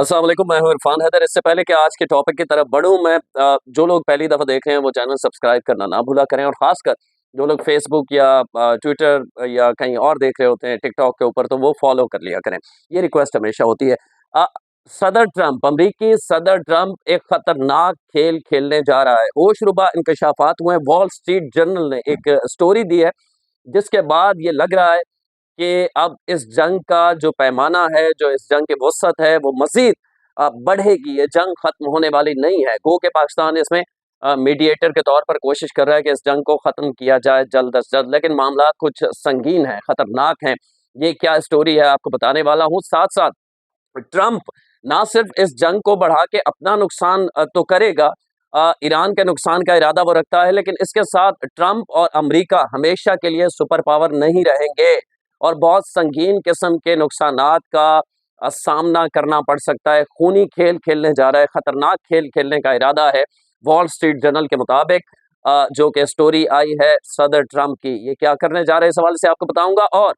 अस्सलाम वालेकुम, मैं हूं इरफान हैदर। इससे पहले कि आज के टॉपिक की तरफ बढ़ूं, मैं जो लोग पहली दफ़ा देख रहे हैं वो चैनल सब्सक्राइब करना ना भूला करें, और ख़ासकर जो लोग फेसबुक या ट्विटर या कहीं और देख रहे होते हैं टिकटॉक के ऊपर, तो वो फॉलो कर लिया करें। ये रिक्वेस्ट हमेशा होती है। अ, सदर ट्रंप, अमरीकी सदर ट्रंप एक खतरनाक खेल खेलने जा रहा है। होशरुबा इंकशाफात हुए हैं। वॉल स्ट्रीट जर्नल ने एक स्टोरी दी है, जिसके बाद ये लग रहा है कि अब इस जंग का जो पैमाना है, जो इस जंग की वुसअत है, वो मज़ीद बढ़ेगी। ये जंग खत्म होने वाली नहीं है। गो के पाकिस्तान इसमें मीडिएटर के तौर पर कोशिश कर रहा है कि इस जंग को ख़त्म किया जाए जल्द अज़ जल्द, लेकिन मामलात कुछ संगीन हैं, ख़तरनाक हैं। ये क्या स्टोरी है आपको बताने वाला हूँ। साथ-साथ ट्रंप ना सिर्फ इस जंग को बढ़ा के अपना नुकसान तो करेगा, ईरान के नुकसान का इरादा वो रखता है, लेकिन इसके साथ ट्रंप और अमेरिका हमेशा के लिए सुपर पावर नहीं रहेंगे और बहुत संगीन किस्म के नुकसानात का सामना करना पड़ सकता है। खूनी खेल खेलने जा रहा है, खतरनाक खेल खेलने का इरादा है। वॉल स्ट्रीट जर्नल के मुताबिक जो कि स्टोरी आई है सदर ट्रंप की, ये क्या करने जा रहे हैं इस हवाले से आपको बताऊंगा। और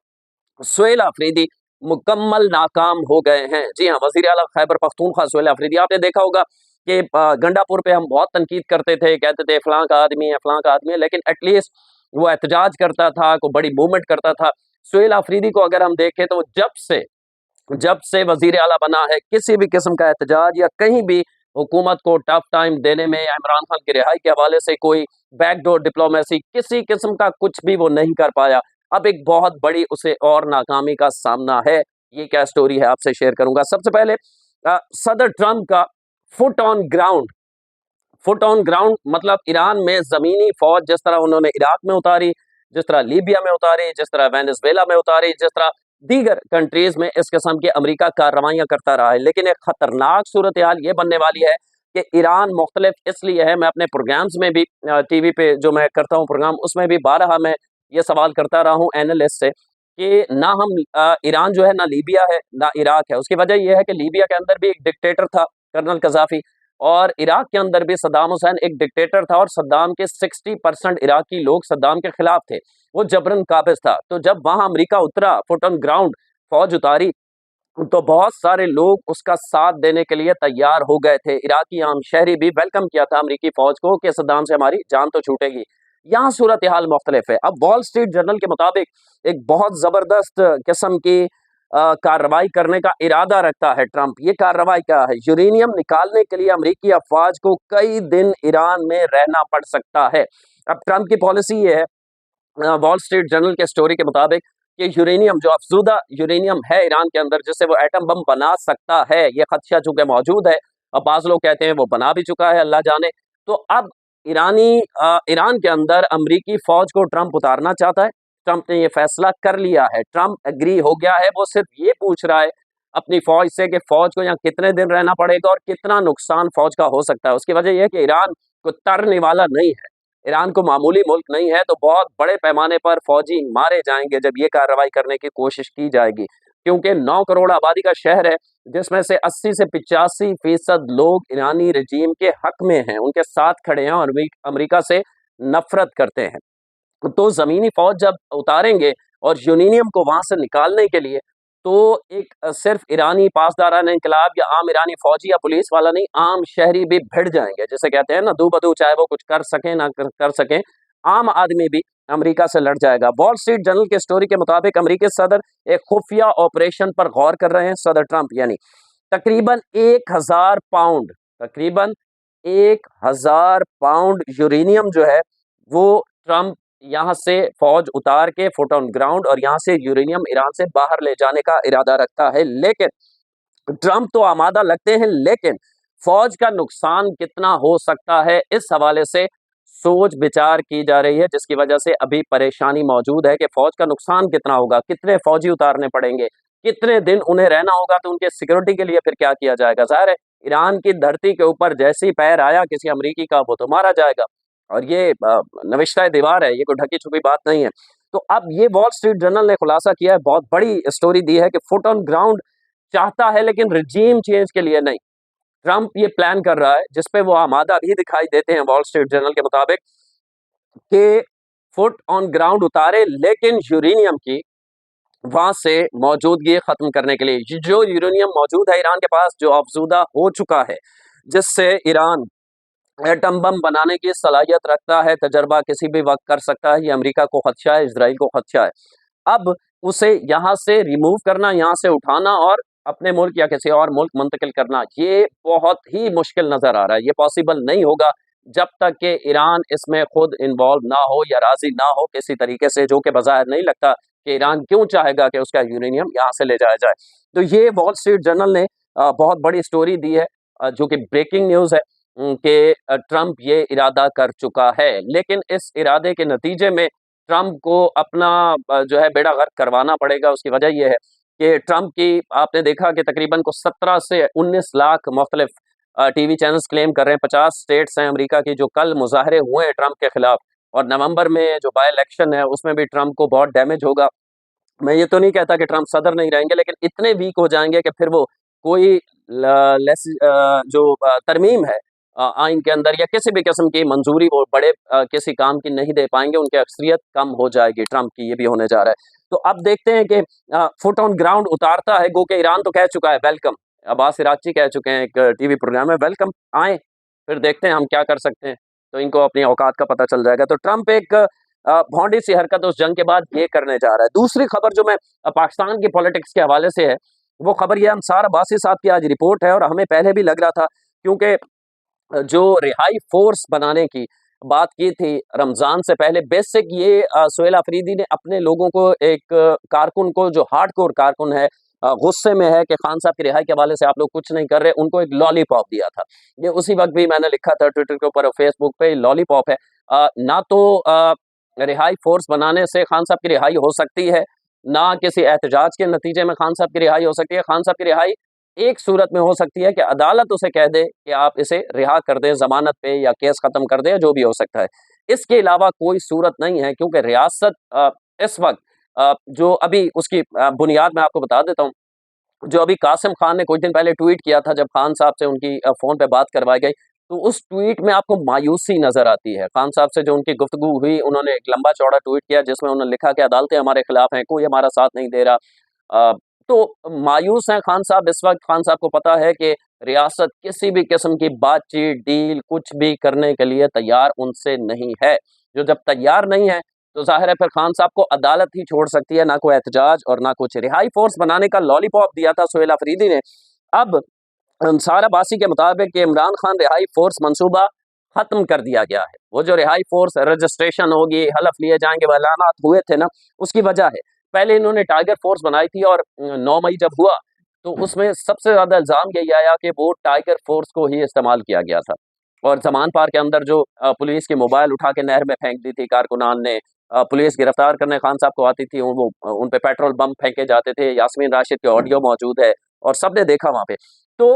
सुहेल अफरीदी मुकम्मल नाकाम हो गए हैं। जी हाँ, वज़ीर आला खैबर पख्तूनख्वा सुहेल अफरीदी, आपने देखा होगा कि गंडापुर पे हम बहुत तनकीद करते थे, कहते थे फलां का आदमी है, फलां का आदमी है, लेकिन एटलीस्ट वो एहतजाज करता था, कोई बड़ी मूवमेंट करता था। सुहेल अफरीदी को अगर हम देखें तो जब से वज़ीर आला बना है, किसी भी किस्म का एहतजाज या कहीं भी हुकूमत को टफ टाइम देने में या इमरान खान की रिहाई के हवाले से कोई बैकडोर डिप्लोमेसी, किसी किस्म का कुछ भी वो नहीं कर पाया। अब एक बहुत बड़ी उसे और नाकामी का सामना है। ये क्या स्टोरी है आपसे शेयर करूँगा। सबसे पहले सदर ट्रंप का foot on ground foot on ground मतलब ईरान में ज़मीनी फ़ौज जिस तरह उन्होंने इराक में उतारी, जिस तरह लीबिया में उतारी, जिस तरह वेनेज़ुएला में उतारी, जिस तरह दीगर कंट्रीज़ में इस किस्म की अमेरिका कार्रवाइयाँ करता रहा है। लेकिन एक खतरनाक सूरत-ए-हाल ये बनने वाली है कि ईरान मुख्तलिफ इसलिए है, मैं अपने प्रोग्राम्स में भी टीवी पे जो मैं करता हूँ प्रोग्राम, उसमें भी बारहा मैं ये सवाल करता रहा हूँ एनालिस्ट से कि ना हम ईरान जो है ना लीबिया है, ना इराक है। उसकी वजह ये है कि लीबिया के अंदर भी एक डिक्टेटर था, कर्नल कज़ाफ़ी, और इराक के अंदर भी सद्दाम हुसैन एक डिक्टेटर था, और सद्दाम के 60% इराकी लोग सद्दाम के खिलाफ थे। वो जबरन काबिज था। तो जब वहाँ अमेरिका उतरा, फुट ऑन ग्राउंड फौज उतारी, तो बहुत सारे लोग उसका साथ देने के लिए तैयार हो गए थे। इराकी आम शहरी भी वेलकम किया था अमेरिकी फौज को कि सद्दाम से हमारी जान तो छूटेगी। यहाँ सूरत हाल मुख्तलिफ है। अब वॉल स्ट्रीट जर्नल के मुताबिक एक बहुत जबरदस्त किस्म की कार्रवाई करने का इरादा रखता है ट्रंप। ये कार्रवाई क्या है? यूरेनियम निकालने के लिए अमेरिकी अफवाज को कई दिन ईरान में रहना पड़ सकता है। अब ट्रंप की पॉलिसी ये है, वॉल स्ट्रीट जर्नल के स्टोरी के मुताबिक, कि यूरेनियम जो अफज़ूदा यूरेनियम है ईरान के अंदर, जिससे वो एटम बम बना सकता है, ये खदशा चूंकि मौजूद है। अब बाज़ लोग कहते हैं वो बना भी चुका है, अल्लाह जाने। तो अब ईरान के अंदर अमरीकी फ़ौज को ट्रंप उतारना चाहता है। ट्रंप ने ये फैसला कर लिया है, ट्रंप एग्री हो गया है। वो सिर्फ ये पूछ रहा है अपनी फ़ौज से कि फ़ौज को यहाँ कितने दिन रहना पड़ेगा और कितना नुकसान फ़ौज का हो सकता है। उसकी वजह ये है कि ईरान को तरने वाला नहीं है, ईरान को मामूली मुल्क नहीं है, तो बहुत बड़े पैमाने पर फौजी मारे जाएंगे जब ये कार्रवाई करने की कोशिश की जाएगी। क्योंकि 9 करोड़ आबादी का शहर है, जिसमें से 80 से 85% लोग ईरानी रजीम के हक में हैं, उनके साथ खड़े हैं और अमेरिका से नफरत करते हैं। तो ज़मीनी फ़ौज जब उतारेंगे और यूरेनियम को वहाँ से निकालने के लिए, तो एक सिर्फ़ ईरानी पासदारान इंक़िलाब या आम ईरानी फ़ौजी या पुलिस वाला नहीं, आम शहरी भी भिड़ जाएँगे। जिसे कहते हैं ना दू-बदू, चाहे वो कुछ कर सकें ना कर सकें, आम आदमी भी अमेरिका से लड़ जाएगा। वॉल स्ट्रीट जर्नल की स्टोरी के मुताबिक अमेरिकी सदर एक खुफिया ऑपरेशन पर गौर कर रहे हैं, सदर ट्रंप यानी। तकरीबन 1000 पाउंड तकरीबन 1000 पाउंड यूरेनियम जो है, वो ट्रंप यहाँ से फौज उतार के फुट ऑन ग्राउंड और यहाँ से यूरेनियम ईरान से बाहर ले जाने का इरादा रखता है। लेकिन ट्रंप तो आमादा लगते हैं, लेकिन फौज का नुकसान कितना हो सकता है, इस हवाले से सोच विचार की जा रही है, जिसकी वजह से अभी परेशानी मौजूद है कि फौज का नुकसान कितना होगा, कितने फौजी उतारने पड़ेंगे, कितने दिन उन्हें रहना होगा, तो उनके सिक्योरिटी के लिए फिर क्या किया जाएगा। जाहिर है ईरान की धरती के ऊपर जैसे ही पैर आया किसी अमरीकी का, वो तो मारा जाएगा। और ये नविश्ता दीवार है, ये कोई ढकी छुपी बात नहीं है। तो अब ये वॉल स्ट्रीट जर्नल ने खुलासा किया है, बहुत बड़ी स्टोरी दी है कि फुट ऑन ग्राउंड चाहता है, लेकिन रिजीम चेंज के लिए नहीं। ट्रंप ये प्लान कर रहा है, जिसपे वो आमादा भी दिखाई देते हैं वॉल स्ट्रीट जर्नल के मुताबिक, कि फुट ऑन ग्राउंड उतारे, लेकिन यूरेनियम की वहाँ से मौजूदगी ख़त्म करने के लिए जो यूरेनियम मौजूद है ईरान के पास, जो अफ़ज़ूदा हो चुका है, जिससे ईरान एटम बम बनाने की सलाहियत रखता है, तजर्बा किसी भी वक़्त कर सकता है, ये अमेरिका को ख़दशा है, इज़राइल को ख़दशा है। अब उसे यहाँ से रिमूव करना, यहाँ से उठाना और अपने मुल्क या किसी और मुल्क मुंतकिल करना, ये बहुत ही मुश्किल नज़र आ रहा है। ये पॉसिबल नहीं होगा जब तक कि ईरान इसमें खुद इन्वॉल्व ना हो या राज़ी ना हो किसी तरीके से, जो कि बज़ाहिर नहीं लगता कि ईरान क्यों चाहेगा कि उसका यूरेनियम यहाँ से ले जाया जाए। तो ये वॉल स्ट्रीट जर्नल ने बहुत बड़ी स्टोरी दी है, जो कि ब्रेकिंग न्यूज़ है, कि ट्रंप ये इरादा कर चुका है। लेकिन इस इरादे के नतीजे में ट्रंप को अपना जो है बेड़ा गर्क करवाना पड़ेगा। उसकी वजह ये है कि ट्रंप की आपने देखा कि तकरीबन को 17 से 19 लाख मुख्तलिफ टीवी चैनल्स क्लेम कर रहे हैं, 50 स्टेट्स हैं अमेरिका की जो कल मुज़ाहरे हुए हैं ट्रंप के खिलाफ, और नवंबर में जो बाय इलेक्शन है उसमें भी ट्रंप को बहुत डैमेज होगा। मैं ये तो नहीं कहता कि ट्रंप सदर नहीं रहेंगे, लेकिन इतने वीक हो जाएंगे कि फिर वो कोई जो तरमीम है आइन के अंदर या किसी भी किस्म की मंजूरी वो बड़े किसी काम की नहीं दे पाएंगे, उनकी अक्सरियत कम हो जाएगी ट्रंप की, ये भी होने जा रहा है। तो अब देखते हैं कि फुट ऑन ग्राउंड उतारता है, गो के ईरान तो कह चुका है वेलकम, अब्बास इराक़ची कह चुके हैं एक टीवी प्रोग्राम में, वेलकम आए, फिर देखते हैं हम क्या कर सकते हैं। तो इनको अपनी औकात का पता चल जाएगा। तो ट्रंप एक भौंडी सी हरकत उस जंग के बाद ये करने जा रहा है। दूसरी खबर जो मैं पाकिस्तान की पॉलिटिक्स के हवाले से है, वो खबर ये अंसार अब्बासी साहब की आज रिपोर्ट है, और हमें पहले भी लग रहा था, क्योंकि जो रिहाई फोर्स बनाने की बात की थी रमज़ान से पहले, बेसिक ये सुहेल अफरीदी ने अपने लोगों को एक कारकुन को जो हार्डकोर कारकुन है, गुस्से में है कि खान साहब की रिहाई के हवाले से आप लोग कुछ नहीं कर रहे, उनको एक लॉलीपॉप दिया था। ये उसी वक़्त भी मैंने लिखा था ट्विटर के ऊपर और फेसबुक पे, लॉलीपॉप है। ना तो रिहाई फोर्स बनाने से खान साहब की रिहाई हो सकती है, ना किसी एहतजाज के नतीजे में खान साहब की रिहाई हो सकती है। खान साहब की रिहाई एक सूरत में हो सकती है कि अदालत उसे कह दे कि आप इसे रिहा कर दें ज़मानत पे, या केस ख़त्म कर दें, या जो भी हो सकता है। इसके अलावा कोई सूरत नहीं है, क्योंकि रियासत इस वक़्त जो अभी उसकी बुनियाद मैं आपको बता देता हूँ। जो अभी कासिम खान ने कुछ दिन पहले ट्वीट किया था, जब खान साहब से उनकी फ़ोन पे बात करवाई गई, तो उस ट्वीट में आपको मायूसी नज़र आती है। खान साहब से जो उनकी गुफ्तगू हुई, उन्होंने एक लंबा-चौड़ा ट्वीट किया जिसमें उन्होंने लिखा कि अदालतें हमारे खिलाफ हैं, कोई हमारा साथ नहीं दे रहा। तो मायूस हैं खान साहब इस वक़्त। खान साहब को पता है कि रियासत किसी भी किस्म की बातचीत, डील कुछ भी करने के लिए तैयार उनसे नहीं है। जो जब तैयार नहीं है, तो ज़ाहिर है फिर खान साहब को अदालत ही छोड़ सकती है, ना कोई एहतजाज और ना कुछ। रिहाई फोर्स बनाने का लॉलीपॉप दिया था सुहेल अफरीदी ने। अब अंसार अब्बासी के मुताबिक इमरान खान रिहाई फोर्स मंसूबा खत्म कर दिया गया है। वो जो रिहाई फोर्स रजिस्ट्रेशन होगी, हलफ लिए जाएंगे, वो ऐलानात हुए थे ना, उसकी वजह है। पहले इन्होंने टाइगर फोर्स बनाई थी, और 9 मई जब हुआ तो उसमें सबसे ज्यादा इल्जाम यही आया कि वो टाइगर फोर्स को ही इस्तेमाल किया गया था। और जमान पार के अंदर जो पुलिस की मोबाइल उठा के नहर में फेंक दी थी कारकुनान ने, पुलिस गिरफ्तार करने खान साहब को आती थी, वो उन पे पेट्रोल बम फेंके जाते थे। यास्मीन राशिद के ऑडियो मौजूद है और सबने देखा वहां पे। तो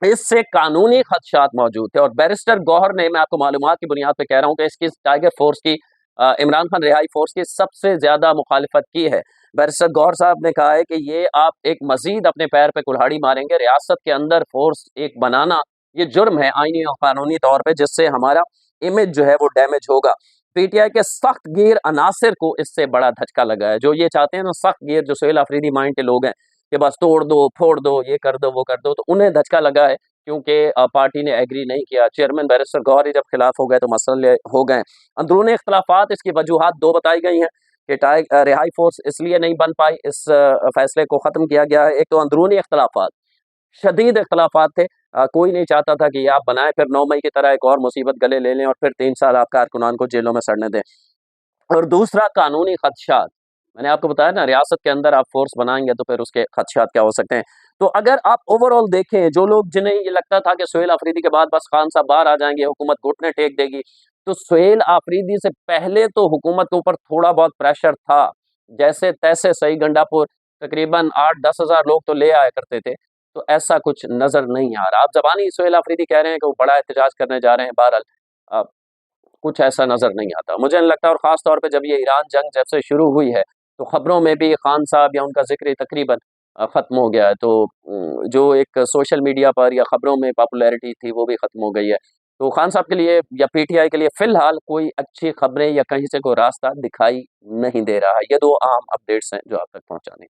इससे कानूनी खदशात मौजूद थे, और बैरिस्टर गौहर ने, मैं आपको मालूमात की बुनियाद पे कह रहा हूँ कि इसकी टाइगर फोर्स की इमरान खान रिहाई फोर्स की सबसे ज्यादा मुखालिफत की है। बैरिस्टर गौहर साहब ने कहा है कि ये आप एक मजीद अपने पैर पे कुल्हाड़ी मारेंगे। रियासत के अंदर फोर्स एक बनाना ये जुर्म है आईनी और कानूनी तौर पे, जिससे हमारा इमेज जो है वो डैमेज होगा। पीटीआई के सख्त गिर अनासिर को इससे बड़ा धचका लगा है। जो ये चाहते हैं ना सख्त गिर, जो सुहेल अफरीदी माइंड के लोग हैं कि बस तोड़ दो, फोड़ दो, ये कर दो, वो कर दो, तो उन्हें धचका लगा है, क्योंकि पार्टी ने एग्री नहीं किया। चेयरमैन बैरिस्टर गौहर ही जब खिलाफ हो गए तो मसले हो गए। अंदरूनी इख्तलाफात, इसकी वजूहात 2 बताई गई हैं कि रिहाई फोर्स इसलिए नहीं बन पाई, इस फैसले को ख़त्म किया गया है। एक तो अंदरूनी इख्तलाफात, शदीद इख्तलाफात थे। कोई नहीं चाहता था कि ये आप बनाएं, फिर 9 मई की तरह एक और मुसीबत गले ले लें और फिर 3 साल आप कारकुनान को जेलों में सड़ने दें। और दूसरा कानूनी खदशात, मैंने आपको बताया ना, रियासत के अंदर आप फोर्स बनाएंगे तो फिर उसके खदशात क्या हो सकते हैं। तो अगर आप ओवरऑल देखें, जो लोग जिन्हें ये लगता था कि सुहेल अफरीदी के बाद बस खान साहब बाहर आ जाएंगे, हुकूमत घुटने टेक देगी, तो सुहेल अफरीदी से पहले तो हुकूमत के ऊपर थोड़ा बहुत प्रेशर था। जैसे तैसे सही गंडापुर तकरीबन 8-10 हज़ार लोग तो ले आया करते थे, तो ऐसा कुछ नजर नहीं आ रहा। आप जबानी सुहेल अफरीदी कह रहे हैं कि वो बड़ा एहतजाज करने जा रहे हैं, बहरहाल कुछ ऐसा नज़र नहीं आता। मुझे नहीं लगता, और ख़ास तौर पे जब ये ईरान जंग जब से शुरू हुई है, तो ख़बरों में भी खान साहब या उनका ज़िक्र तकरीबन ख़त्म हो गया है। तो जो एक सोशल मीडिया पर या ख़बरों में पॉपुलैरिटी थी, वो भी ख़त्म हो गई है। तो खान साहब के लिए या पीटीआई के लिए फ़िलहाल कोई अच्छी खबरें या कहीं से कोई रास्ता दिखाई नहीं दे रहा है। ये 2 अहम अपडेट्स हैं जो आप तक पहुँचाने